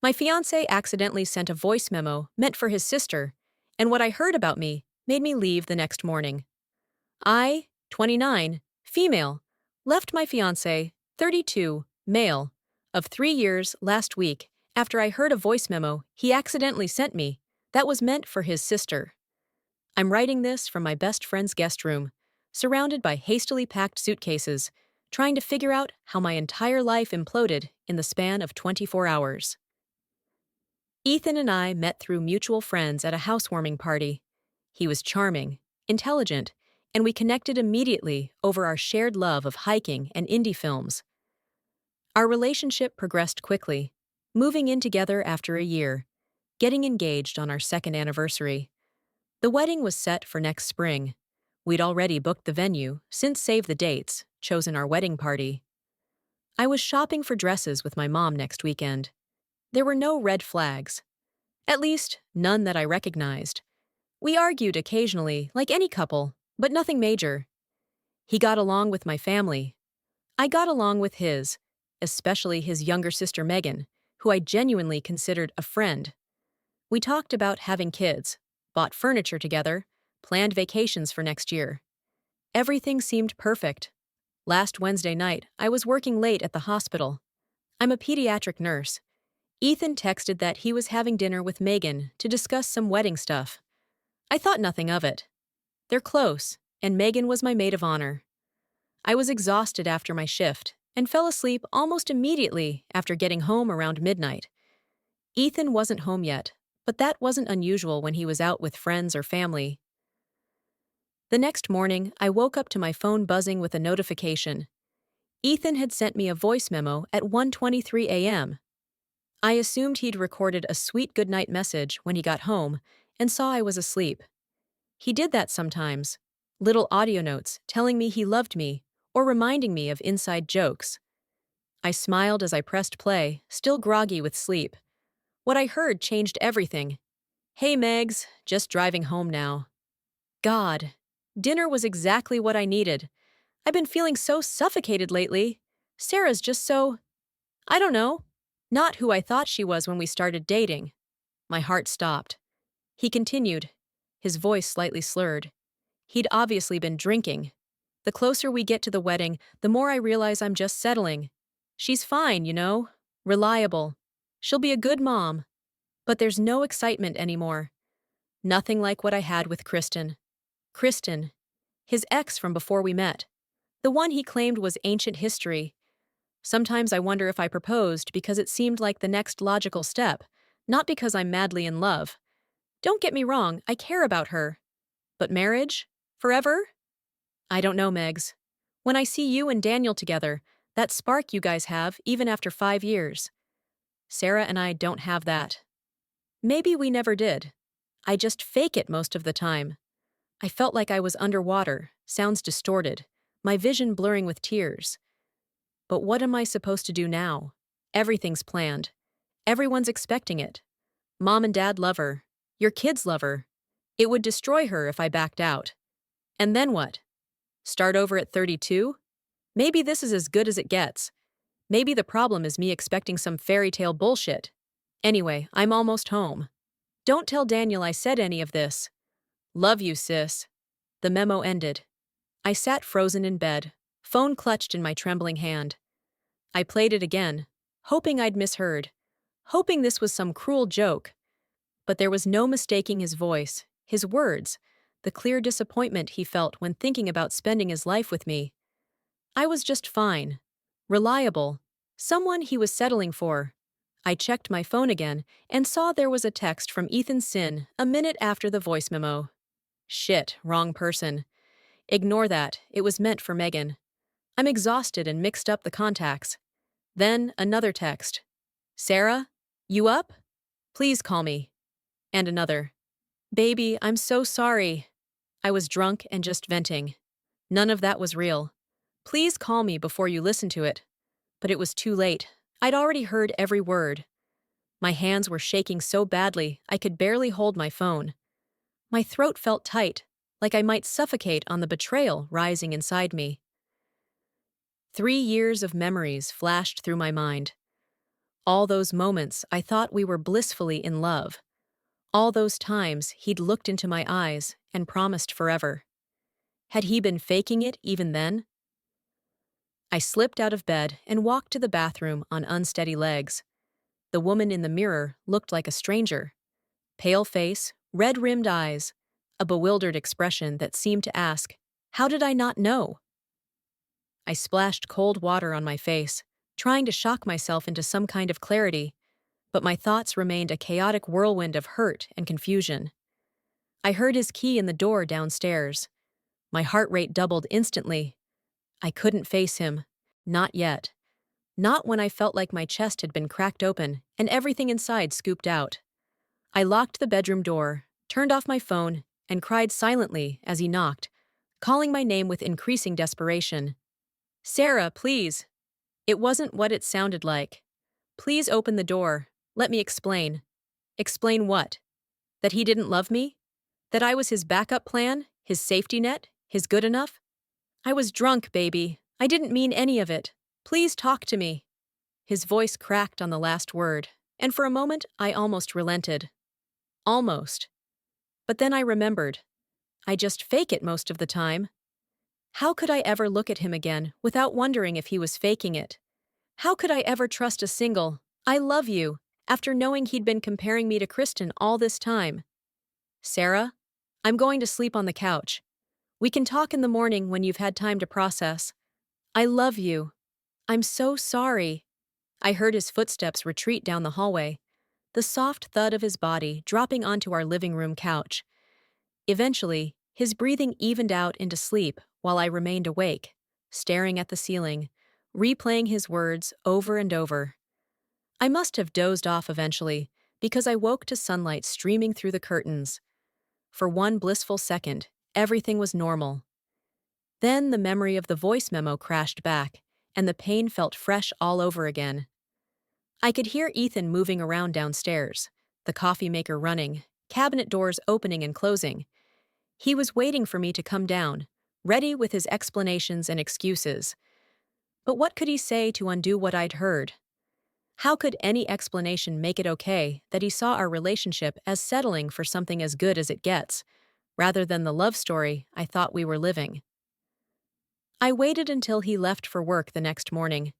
My fiancé accidentally sent a voice memo meant for his sister, and what I heard about me made me leave the next morning. I, 29, female, left my fiancé, 32, male, of 3 years last week after I heard a voice memo he accidentally sent me that was meant for his sister. I'm writing this from my best friend's guest room, surrounded by hastily packed suitcases, trying to figure out how my entire life imploded in the span of 24 hours. Ethan and I met through mutual friends at a housewarming party. He was charming, intelligent, and we connected immediately over our shared love of hiking and indie films. Our relationship progressed quickly, moving in together after a year, getting engaged on our second anniversary. The wedding was set for next spring. We'd already booked the venue, since Save the Dates, chosen our wedding party. I was shopping for dresses with my mom next weekend. There were no red flags. At least, none that I recognized. We argued occasionally, like any couple, but nothing major. He got along with my family. I got along with his, especially his younger sister Megan, who I genuinely considered a friend. We talked about having kids, bought furniture together, planned vacations for next year. Everything seemed perfect. Last Wednesday night, I was working late at the hospital. I'm a pediatric nurse. Ethan texted that he was having dinner with Megan to discuss some wedding stuff. I thought nothing of it. They're close, and Megan was my maid of honor. I was exhausted after my shift and fell asleep almost immediately after getting home around midnight. Ethan wasn't home yet, but that wasn't unusual when he was out with friends or family. The next morning, I woke up to my phone buzzing with a notification. Ethan had sent me a voice memo at 1:23 a.m. I assumed he'd recorded a sweet goodnight message when he got home and saw I was asleep. He did that sometimes, little audio notes telling me he loved me or reminding me of inside jokes. I smiled as I pressed play, still groggy with sleep. What I heard changed everything. "Hey Megs, just driving home now." God, dinner was exactly what I needed. I've been feeling so suffocated lately. Sarah's just so, I don't know, not who I thought she was when we started dating. My heart stopped. He continued, his voice slightly slurred. He'd obviously been drinking. The closer we get to the wedding, the more I realize I'm just settling. She's fine, reliable. She'll be a good mom. But there's no excitement anymore. Nothing like what I had with Kristen. Kristen, his ex from before we met. The one he claimed was ancient history. Sometimes I wonder if I proposed because it seemed like the next logical step, not because I'm madly in love. Don't get me wrong, I care about her. But marriage? Forever? I don't know, Megs. When I see you and Daniel together, that spark you guys have, even after 5 years. Sarah and I don't have that. Maybe we never did. I just fake it most of the time. I felt like I was underwater, sounds distorted, my vision blurring with tears. But what am I supposed to do now? Everything's planned. Everyone's expecting it. Mom and Dad love her. Your kids love her. It would destroy her if I backed out. And then what? Start over at 32? Maybe this is as good as it gets. Maybe the problem is me expecting some fairy tale bullshit. Anyway, I'm almost home. Don't tell Daniel I said any of this. Love you, sis. The memo ended. I sat frozen in bed, phone clutched in my trembling hand. I played it again, hoping I'd misheard, hoping this was some cruel joke. But there was no mistaking his voice, his words, the clear disappointment he felt when thinking about spending his life with me. I was just fine, reliable, someone he was settling for. I checked my phone again and saw there was a text from Ethan Sin a minute after the voice memo. Shit, wrong person. Ignore that, it was meant for Megan. I'm exhausted and mixed up the contacts. Then another text. Sarah, you up? Please call me. And another. Baby, I'm so sorry. I was drunk and just venting. None of that was real. Please call me before you listen to it. But it was too late. I'd already heard every word. My hands were shaking so badly I could barely hold my phone. My throat felt tight, like I might suffocate on the betrayal rising inside me. 3 years of memories flashed through my mind. All those moments I thought we were blissfully in love. All those times he'd looked into my eyes and promised forever. Had he been faking it even then? I slipped out of bed and walked to the bathroom on unsteady legs. The woman in the mirror looked like a stranger. Pale face, red-rimmed eyes, a bewildered expression that seemed to ask, "How did I not know?" I splashed cold water on my face, trying to shock myself into some kind of clarity, but my thoughts remained a chaotic whirlwind of hurt and confusion. I heard his key in the door downstairs. My heart rate doubled instantly. I couldn't face him. Not yet. Not when I felt like my chest had been cracked open and everything inside scooped out. I locked the bedroom door, turned off my phone, and cried silently as he knocked, calling my name with increasing desperation. "Sarah, please." It wasn't what it sounded like. "Please open the door. Let me explain." Explain what? That he didn't love me? That I was his backup plan, his safety net, his good enough? I was drunk, baby. I didn't mean any of it. Please talk to me. His voice cracked on the last word, and for a moment I almost relented. Almost. But then I remembered. I just fake it most of the time. How could I ever look at him again without wondering if he was faking it? How could I ever trust a single, "I love you," after knowing he'd been comparing me to Kristen all this time? "Sarah, I'm going to sleep on the couch. We can talk in the morning when you've had time to process. I love you. I'm so sorry." I heard his footsteps retreat down the hallway, the soft thud of his body dropping onto our living room couch. Eventually, his breathing evened out into sleep while I remained awake, staring at the ceiling, replaying his words over and over. I must have dozed off eventually, because I woke to sunlight streaming through the curtains. For one blissful second, everything was normal. Then the memory of the voice memo crashed back, and the pain felt fresh all over again. I could hear Ethan moving around downstairs, the coffee maker running, cabinet doors opening and closing. He was waiting for me to come down, ready with his explanations and excuses. But what could he say to undo what I'd heard? How could any explanation make it okay that he saw our relationship as settling for something as good as it gets, rather than the love story I thought we were living? I waited until he left for work the next morning.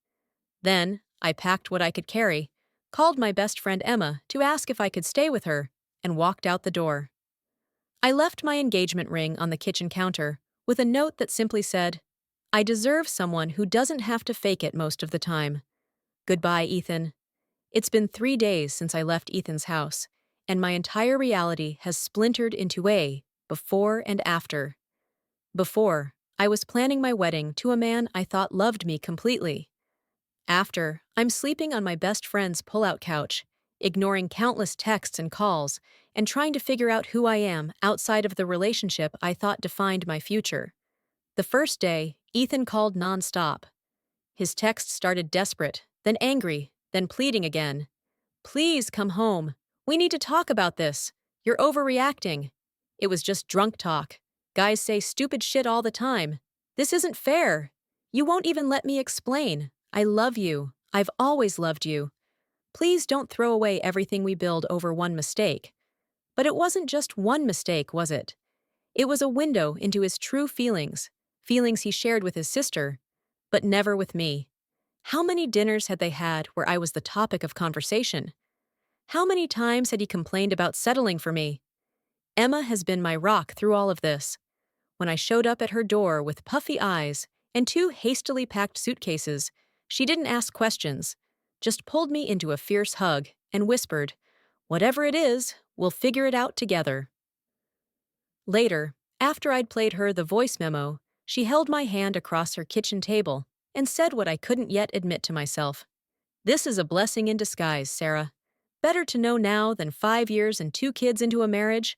Then, I packed what I could carry, called my best friend Emma to ask if I could stay with her, and walked out the door. I left my engagement ring on the kitchen counter with a note that simply said, "I deserve someone who doesn't have to fake it most of the time. Goodbye, Ethan." It's been 3 days since I left Ethan's house, and my entire reality has splintered into a before and after. Before, I was planning my wedding to a man I thought loved me completely. After, I'm sleeping on my best friend's pull-out couch, ignoring countless texts and calls, and trying to figure out who I am outside of the relationship I thought defined my future. The first day, Ethan called nonstop. His texts started desperate, then angry, then pleading again. "Please come home. We need to talk about this. You're overreacting." It was just drunk talk. Guys say stupid shit all the time. "This isn't fair. You won't even let me explain. I love you. I've always loved you. Please don't throw away everything we build over one mistake." But it wasn't just one mistake, was it? It was a window into his true feelings, feelings he shared with his sister, but never with me. How many dinners had they had where I was the topic of conversation? How many times had he complained about settling for me? Emma has been my rock through all of this. When I showed up at her door with puffy eyes and 2 hastily packed suitcases, she didn't ask questions, just pulled me into a fierce hug and whispered, "Whatever it is, we'll figure it out together." Later, after I'd played her the voice memo, she held my hand across her kitchen table and said what I couldn't yet admit to myself. "This is a blessing in disguise, Sarah. Better to know now than 5 years and 2 kids into a marriage.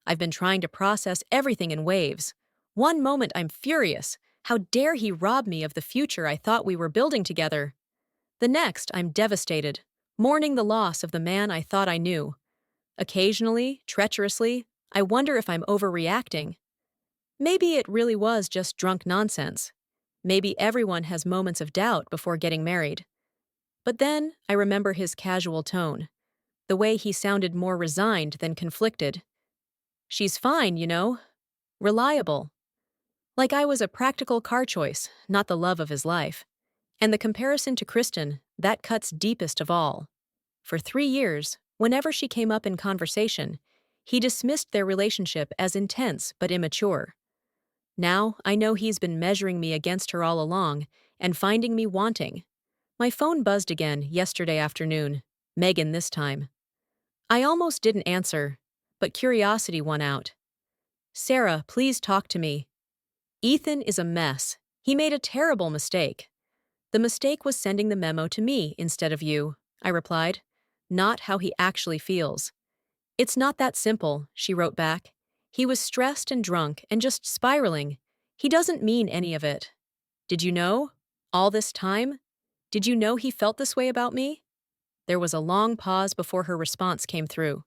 I've been trying to process everything in waves. One moment I'm furious. How dare he rob me of the future I thought we were building together? The next, I'm devastated, mourning the loss of the man I thought I knew. Occasionally, treacherously, I wonder if I'm overreacting. Maybe it really was just drunk nonsense. Maybe everyone has moments of doubt before getting married. But then I remember his casual tone, the way he sounded more resigned than conflicted. She's fine, you know. Reliable. Like I was a practical car choice, not the love of his life. And the comparison to Kristen, that cuts deepest of all. For 3 years, whenever she came up in conversation, he dismissed their relationship as intense but immature. Now I know he's been measuring me against her all along and finding me wanting. My phone buzzed again yesterday afternoon, Megan this time. I almost didn't answer, but curiosity won out. Sarah, please talk to me. Ethan is a mess. He made a terrible mistake. The mistake was sending the memo to me instead of you, I replied. Not how he actually feels. It's not that simple, she wrote back. He was stressed and drunk and just spiraling. He doesn't mean any of it. Did you know? All this time? Did you know he felt this way about me? There was a long pause before her response came through.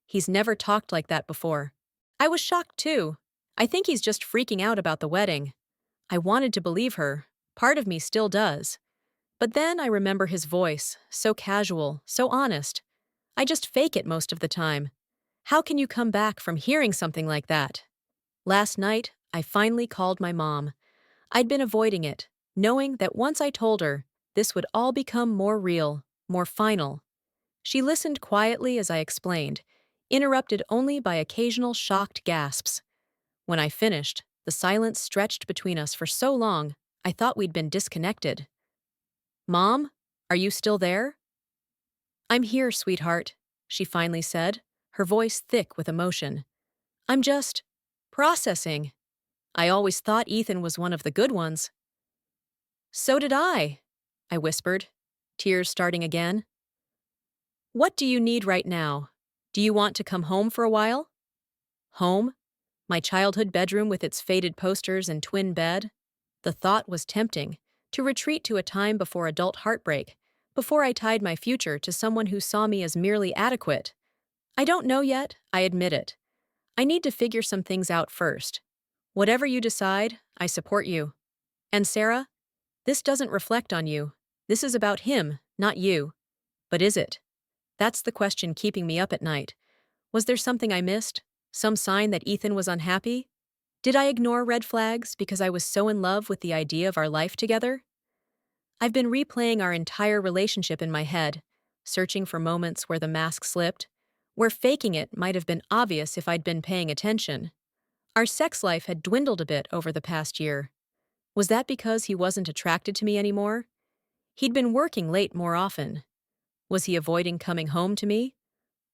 He's never talked like that before. I was shocked too. I think he's just freaking out about the wedding. I wanted to believe her. Part of me still does. But then I remember his voice, so casual, so honest. I just fake it most of the time. How can you come back from hearing something like that? Last night, I finally called my mom. I'd been avoiding it, knowing that once I told her, this would all become more real, more final. She listened quietly as I explained, interrupted only by occasional shocked gasps. When I finished, the silence stretched between us for so long, I thought we'd been disconnected. Mom, are you still there? I'm here, sweetheart, she finally said, her voice thick with emotion. I'm just processing. I always thought Ethan was one of the good ones. So did I whispered, tears starting again. What do you need right now? Do you want to come home for a while? Home? My childhood bedroom with its faded posters and twin bed? The thought was tempting, to retreat to a time before adult heartbreak, before I tied my future to someone who saw me as merely adequate. I don't know yet, I admit it. I need to figure some things out first. Whatever you decide, I support you. And Sarah, this doesn't reflect on you. This is about him, not you. But is it? That's the question keeping me up at night. Was there something I missed? Some sign that Ethan was unhappy? Did I ignore red flags because I was so in love with the idea of our life together? I've been replaying our entire relationship in my head, searching for moments where the mask slipped, where faking it might have been obvious if I'd been paying attention. Our sex life had dwindled a bit over the past year. Was that because he wasn't attracted to me anymore? He'd been working late more often. Was he avoiding coming home to me?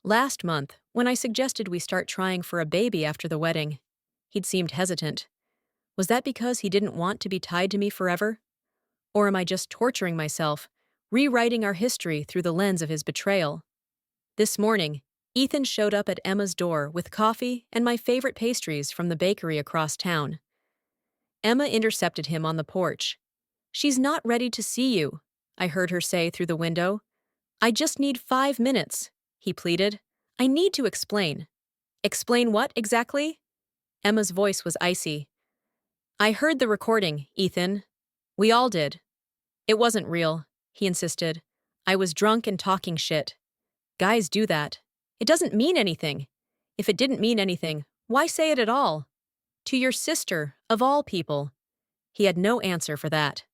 Last month, when I suggested we start trying for a baby after the wedding, he'd seemed hesitant. Was that because he didn't want to be tied to me forever? Or am I just torturing myself, rewriting our history through the lens of his betrayal? This morning, Ethan showed up at Emma's door with coffee and my favorite pastries from the bakery across town. Emma intercepted him on the porch. She's not ready to see you, I heard her say through the window. I just need 5 minutes, he pleaded. I need to explain. Explain what, exactly? Emma's voice was icy. I heard the recording, Ethan. We all did. It wasn't real, he insisted. I was drunk and talking shit. Guys do that. It doesn't mean anything. If it didn't mean anything, why say it at all? To your sister, of all people. He had no answer for that.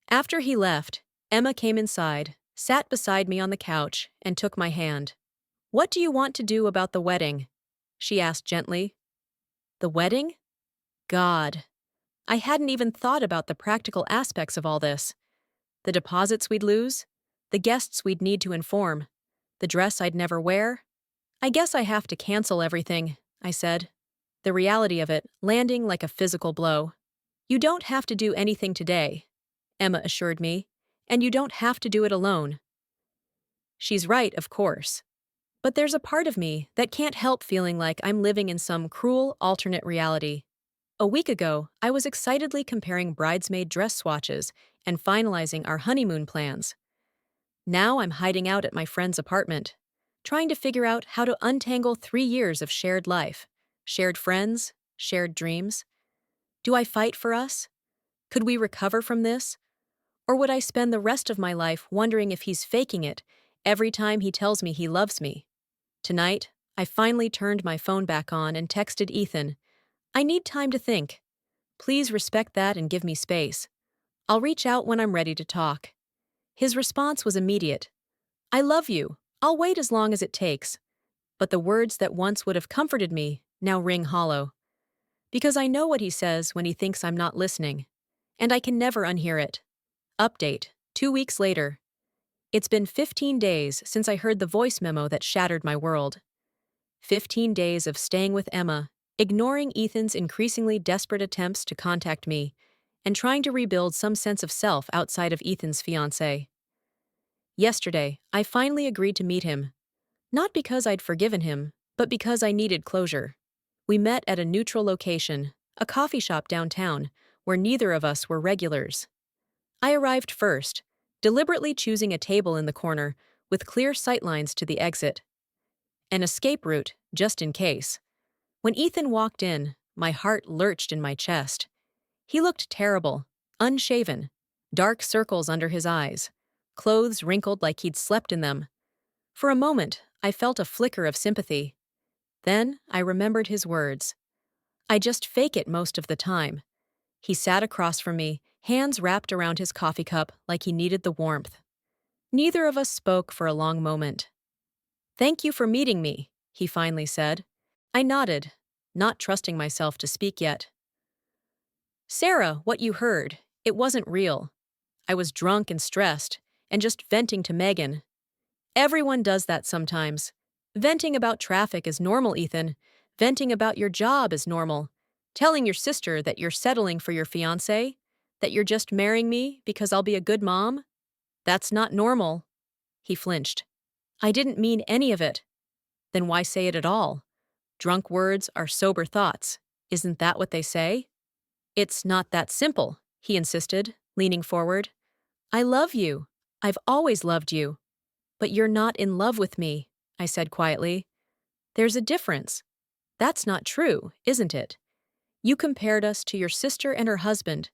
After he left, Emma came inside, sat beside me on the couch, and took my hand. What do you want to do about the wedding? She asked gently. The wedding? God. I hadn't even thought about the practical aspects of all this. The deposits we'd lose, the guests we'd need to inform, the dress I'd never wear. I guess I have to cancel everything, I said. The reality of it landing like a physical blow. You don't have to do anything today, Emma assured me, and you don't have to do it alone. She's right, of course. But there's a part of me that can't help feeling like I'm living in some cruel alternate reality. A week ago, I was excitedly comparing bridesmaid dress swatches and finalizing our honeymoon plans. Now I'm hiding out at my friend's apartment, trying to figure out how to untangle 3 years of shared life, shared friends, shared dreams. Do I fight for us? Could we recover from this? Or would I spend the rest of my life wondering if he's faking it every time he tells me he loves me? Tonight, I finally turned my phone back on and texted Ethan, "I need time to think. Please respect that and give me space. I'll reach out when I'm ready to talk." His response was immediate. "I love you. I'll wait as long as it takes." But the words that once would have comforted me now ring hollow. Because I know what he says when he thinks I'm not listening. And I can never unhear it. Update, 2 weeks later. It's been 15 days since I heard the voice memo that shattered my world. 15 days of staying with Emma, ignoring Ethan's increasingly desperate attempts to contact me, and trying to rebuild some sense of self outside of Ethan's fiancé. Yesterday, I finally agreed to meet him. Not because I'd forgiven him, but because I needed closure. We met at a neutral location, a coffee shop downtown, where neither of us were regulars. I arrived first, deliberately choosing a table in the corner with clear sightlines to the exit. An escape route, just in case. When Ethan walked in, my heart lurched in my chest. He looked terrible, unshaven, dark circles under his eyes, clothes wrinkled like he'd slept in them. For a moment, I felt a flicker of sympathy. Then I remembered his words. "I just fake it most of the time." He sat across from me, hands wrapped around his coffee cup like he needed the warmth. Neither of us spoke for a long moment. "Thank you for meeting me," he finally said. I nodded, not trusting myself to speak yet. "Sarah, what you heard, it wasn't real. I was drunk and stressed, and just venting to Megan. Everyone does that sometimes. Venting about traffic is normal, Ethan. Venting about your job is normal. Telling your sister that you're settling for your fiancé, that you're just marrying me because I'll be a good mom, that's not normal." He flinched. "I didn't mean any of it." "Then why say it at all? Drunk words are sober thoughts. Isn't that what they say?" "It's not that simple," he insisted, leaning forward. "I love you. I've always loved you. But you're not in love with me," I said quietly. "There's a difference. That's not true, isn't it? You compared us to your sister and her husband,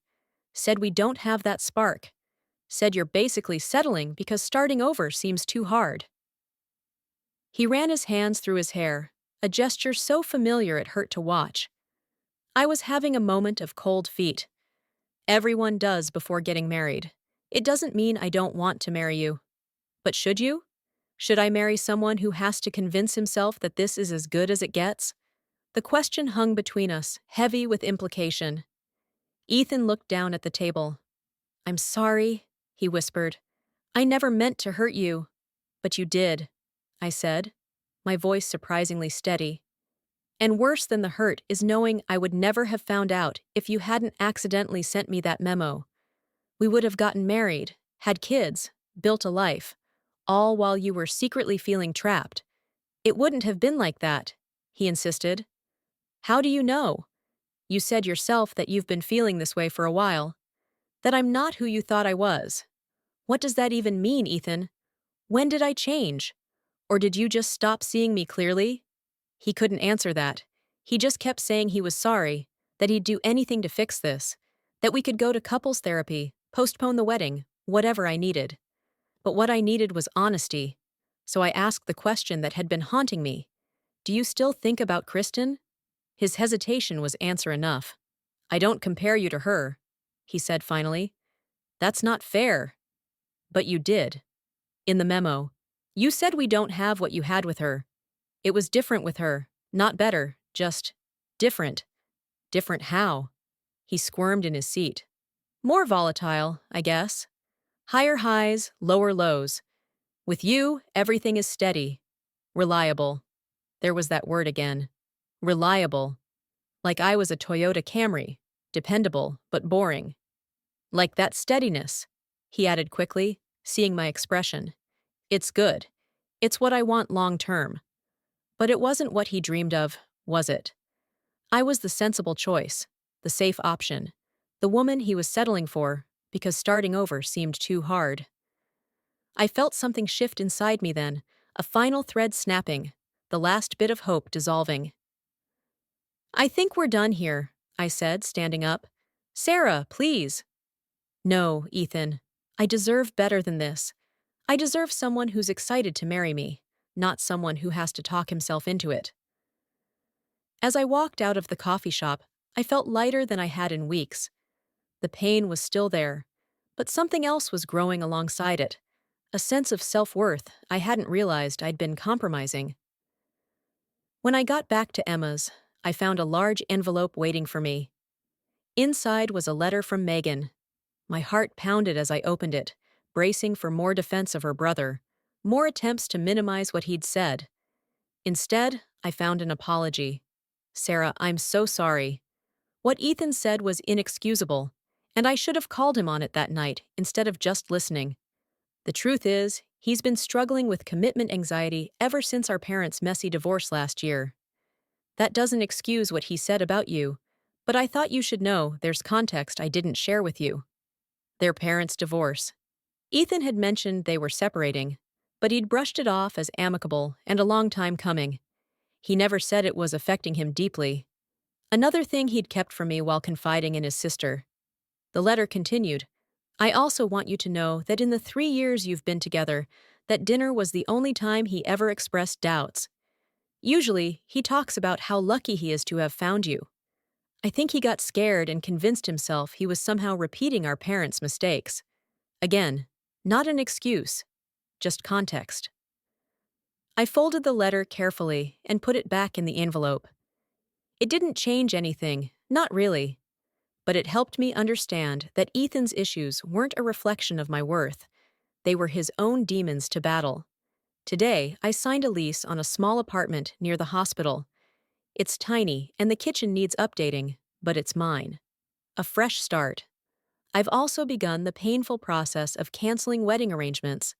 said we don't have that spark, said you're basically settling because starting over seems too hard." He ran his hands through his hair, a gesture so familiar it hurt to watch. I was having a moment of cold feet. Everyone does before getting married. It doesn't mean I don't want to marry you. But should you? Should I marry someone who has to convince himself that this is as good as it gets? The question hung between us, heavy with implication. Ethan looked down at the table. "I'm sorry," he whispered. "I never meant to hurt you." "But you did," I said, my voice surprisingly steady. "And worse than the hurt is knowing I would never have found out if you hadn't accidentally sent me that memo. We would have gotten married, had kids, built a life, all while you were secretly feeling trapped. It wouldn't have been like that," he insisted. "How do you know? You said yourself that you've been feeling this way for a while. That I'm not who you thought I was. What does that even mean, Ethan? When did I change? Or did you just stop seeing me clearly?" He couldn't answer that. He just kept saying he was sorry, that he'd do anything to fix this, that we could go to couples therapy, postpone the wedding, whatever I needed. But what I needed was honesty. So I asked the question that had been haunting me. "Do you still think about Kristen?" His hesitation was answer enough. "I don't compare you to her," he said finally. "That's not fair." "But you did. In the memo. You said we don't have what you had with her. It was different with her, not better, just different." "Different how?" He squirmed in his seat. "More volatile, I guess. Higher highs, lower lows. With you, everything is steady. Reliable." There was that word again. Reliable. Like I was a Toyota Camry. Dependable, but boring. "Like that steadiness," he added quickly, seeing my expression. "It's good. It's what I want long term." But it wasn't what he dreamed of, was it? I was the sensible choice, the safe option, the woman he was settling for, because starting over seemed too hard. I felt something shift inside me then, a final thread snapping, the last bit of hope dissolving. "I think we're done here," I said, standing up. "Sarah, please." "No, Ethan. I deserve better than this. I deserve someone who's excited to marry me, not someone who has to talk himself into it. As I walked out of the coffee shop, I felt lighter than I had in weeks. The pain was still there, but something else was growing alongside it, a sense of self-worth I hadn't realized I'd been compromising. When I got back to Emma's, I found a large envelope waiting for me. Inside was a letter from Megan. My heart pounded as I opened it, bracing for more defense of her brother, more attempts to minimize what he'd said. Instead, I found an apology. "Sarah, I'm so sorry. What Ethan said was inexcusable, and I should have called him on it that night instead of just listening. The truth is, he's been struggling with commitment anxiety ever since our parents' messy divorce last year. That doesn't excuse what he said about you, but I thought you should know there's context I didn't share with you. Their parents' divorce. Ethan had mentioned they were separating, but he'd brushed it off as amicable and a long time coming. He never said it was affecting him deeply. Another thing he'd kept from me while confiding in his sister. The letter continued, I also want you to know that in the 3 years you've been together, that dinner was the only time he ever expressed doubts. Usually, he talks about how lucky he is to have found you. I think he got scared and convinced himself he was somehow repeating our parents' mistakes. Again, not an excuse, just context. I folded the letter carefully and put it back in the envelope. It didn't change anything, not really. But it helped me understand that Ethan's issues weren't a reflection of my worth. They were his own demons to battle. Today, I signed a lease on a small apartment near the hospital. It's tiny and the kitchen needs updating, but it's mine. A fresh start. I've also begun the painful process of canceling wedding arrangements.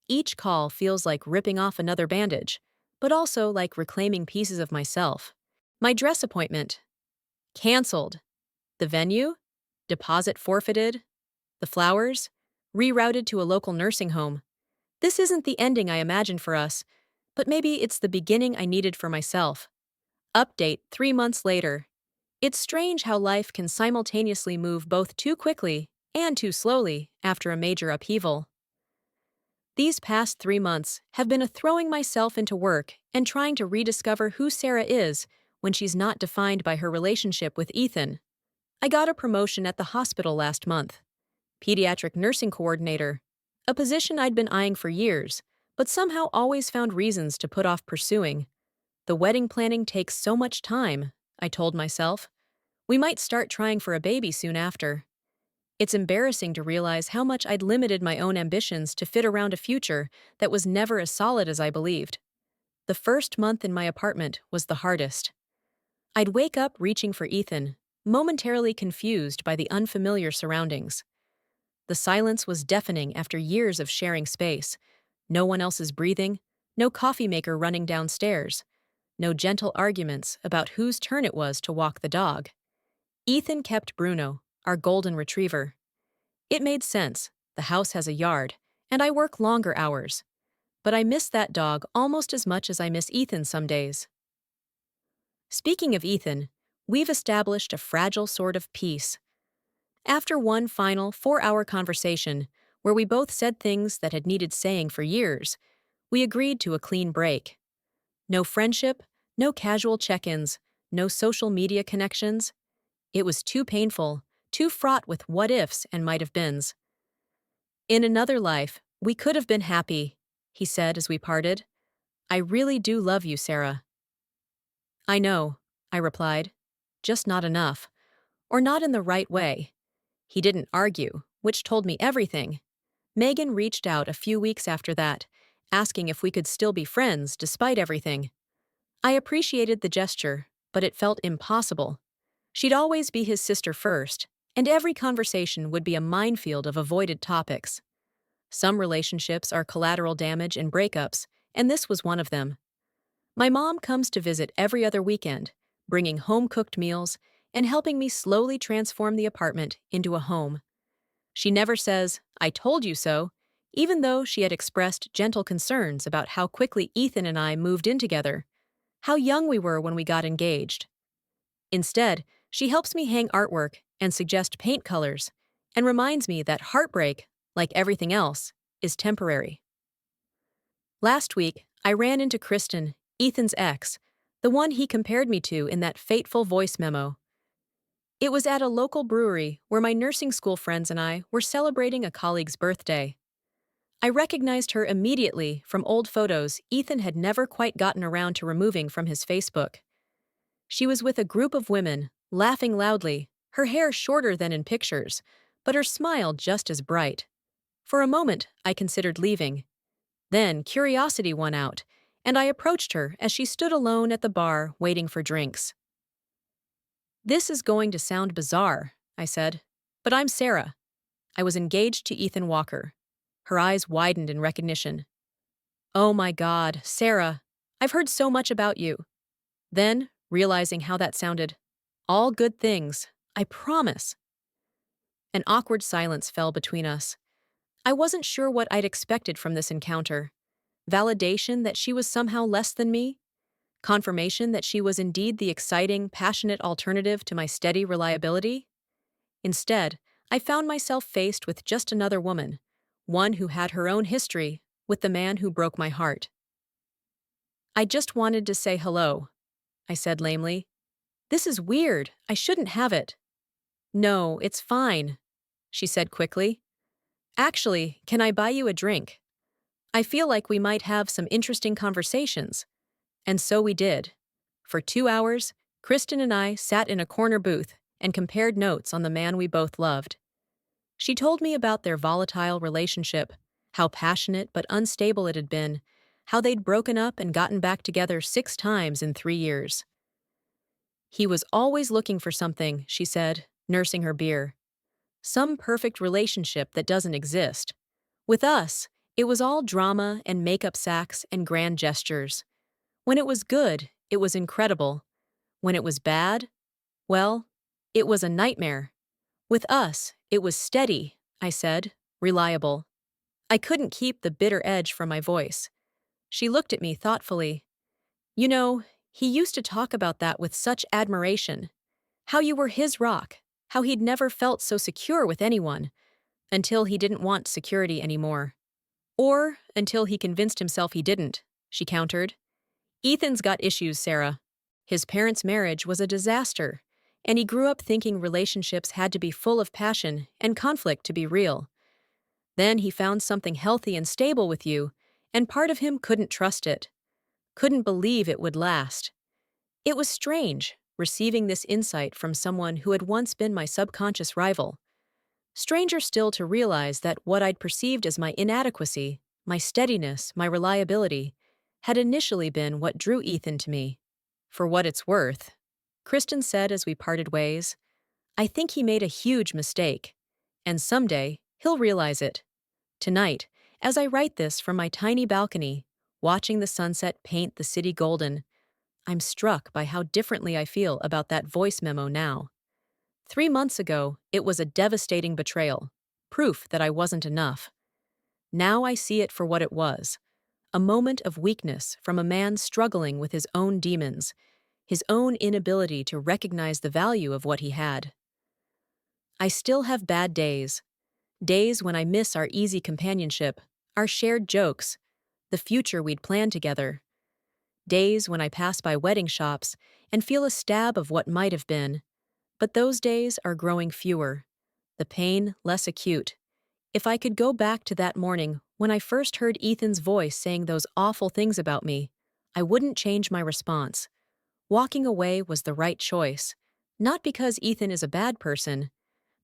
Each call feels like ripping off another bandage, but also like reclaiming pieces of myself. My dress appointment. Canceled. The venue? Deposit forfeited? The flowers? Rerouted to a local nursing home. This isn't the ending I imagined for us, but maybe it's the beginning I needed for myself. Update 3 months later. It's strange how life can simultaneously move both too quickly and too slowly after a major upheaval. These past 3 months have been a throwing myself into work and trying to rediscover who Sarah is when she's not defined by her relationship with Ethan. I got a promotion at the hospital last month. Pediatric nursing coordinator, a position I'd been eyeing for years, but somehow always found reasons to put off pursuing. The wedding planning takes so much time, I told myself. We might start trying for a baby soon after. It's embarrassing to realize how much I'd limited my own ambitions to fit around a future that was never as solid as I believed. The first month in my apartment was the hardest. I'd wake up reaching for Ethan, momentarily confused by the unfamiliar surroundings. The silence was deafening after years of sharing space. No one else is breathing, no coffee maker running downstairs, no gentle arguments about whose turn it was to walk the dog. Ethan kept Bruno, our golden retriever. It made sense. The house has a yard, and I work longer hours. But I miss that dog almost as much as I miss Ethan some days. Speaking of Ethan, we've established a fragile sort of peace. After one final 4-hour conversation, where we both said things that had needed saying for years, we agreed to a clean break. No friendship, no casual check-ins, no social media connections. It was too painful, too fraught with what-ifs and might-have-beens. In another life, we could have been happy, he said as we parted. I really do love you, Sarah. I know, I replied. Just not enough. Or not in the right way. He didn't argue, which told me everything. Megan reached out a few weeks after that, asking if we could still be friends despite everything. I appreciated the gesture, but it felt impossible. She'd always be his sister first, and every conversation would be a minefield of avoided topics. Some relationships are collateral damage and breakups, and this was one of them. My mom comes to visit every other weekend, bringing home-cooked meals and helping me slowly transform the apartment into a home. She never says, I told you so, even though she had expressed gentle concerns about how quickly Ethan and I moved in together, how young we were when we got engaged. Instead, she helps me hang artwork and suggest paint colors, and reminds me that heartbreak, like everything else, is temporary. Last week, I ran into Kristen, Ethan's ex, the one he compared me to in that fateful voice memo. It was at a local brewery where my nursing school friends and I were celebrating a colleague's birthday. I recognized her immediately from old photos Ethan had never quite gotten around to removing from his Facebook. She was with a group of women, laughing loudly, her hair shorter than in pictures, but her smile just as bright. For a moment, I considered leaving. Then curiosity won out, and I approached her as she stood alone at the bar waiting for drinks. "This is going to sound bizarre," I said, "but I'm Sarah." I was engaged to Ethan Walker. Her eyes widened in recognition. "Oh my God, Sarah, I've heard so much about you." Then, realizing how that sounded, "All good things, I promise." An awkward silence fell between us. I wasn't sure what I'd expected from this encounter. Validation that she was somehow less than me? Confirmation that she was indeed the exciting, passionate alternative to my steady reliability? Instead, I found myself faced with just another woman, one who had her own history with the man who broke my heart. "I just wanted to say hello," I said lamely. "This is weird. I shouldn't have it." "No, it's fine," she said quickly. "Actually, can I buy you a drink? I feel like we might have some interesting conversations." And so we did. For 2 hours, Kristen and I sat in a corner booth and compared notes on the man we both loved. She told me about their volatile relationship, how passionate but unstable it had been, how they'd broken up and gotten back together 6 times in 3 years. "He was always looking for something," she said, nursing her beer. "Some perfect relationship that doesn't exist. With us, it was all drama and makeup sacks and grand gestures. When it was good, it was incredible. When it was bad, well, it was a nightmare. With us, it was steady," I said, "reliable." I couldn't keep the bitter edge from my voice. She looked at me thoughtfully. "You know, he used to talk about that with such admiration. How you were his rock, how he'd never felt so secure with anyone, until he didn't want security anymore. Or until he convinced himself he didn't," she countered. "Ethan's got issues, Sarah. His parents' marriage was a disaster, and he grew up thinking relationships had to be full of passion and conflict to be real. Then he found something healthy and stable with you, and part of him couldn't trust it. Couldn't believe it would last. It was strange, receiving this insight from someone who had once been my subconscious rival. Stranger still to realize that what I'd perceived as my inadequacy, my steadiness, my reliability, had initially been what drew Ethan to me. For what it's worth," Kristen said as we parted ways, "I think he made a huge mistake. And someday, he'll realize it. Tonight, as I write this from my tiny balcony, watching the sunset paint the city golden, I'm struck by how differently I feel about that voice memo now. 3 months ago, it was a devastating betrayal, proof that I wasn't enough. Now I see it for what it was, a moment of weakness from a man struggling with his own demons, his own inability to recognize the value of what he had. I still have bad days. Days when I miss our easy companionship, our shared jokes, the future we'd planned together. Days when I pass by wedding shops and feel a stab of what might have been. But those days are growing fewer, the pain less acute. If I could go back to that morning when I first heard Ethan's voice saying those awful things about me, I wouldn't change my response. Walking away was the right choice, not because Ethan is a bad person,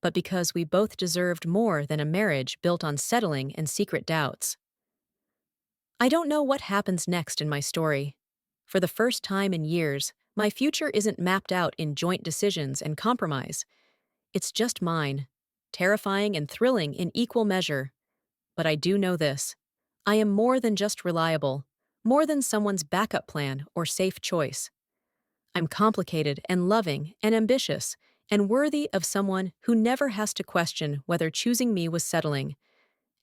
but because we both deserved more than a marriage built on settling and secret doubts. I don't know what happens next in my story. For the first time in years, my future isn't mapped out in joint decisions and compromise. It's just mine, terrifying and thrilling in equal measure. But I do know this. I am more than just reliable, more than someone's backup plan or safe choice. I'm complicated and loving and ambitious and worthy of someone who never has to question whether choosing me was settling.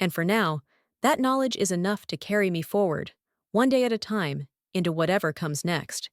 And for now, that knowledge is enough to carry me forward, one day at a time, into whatever comes next.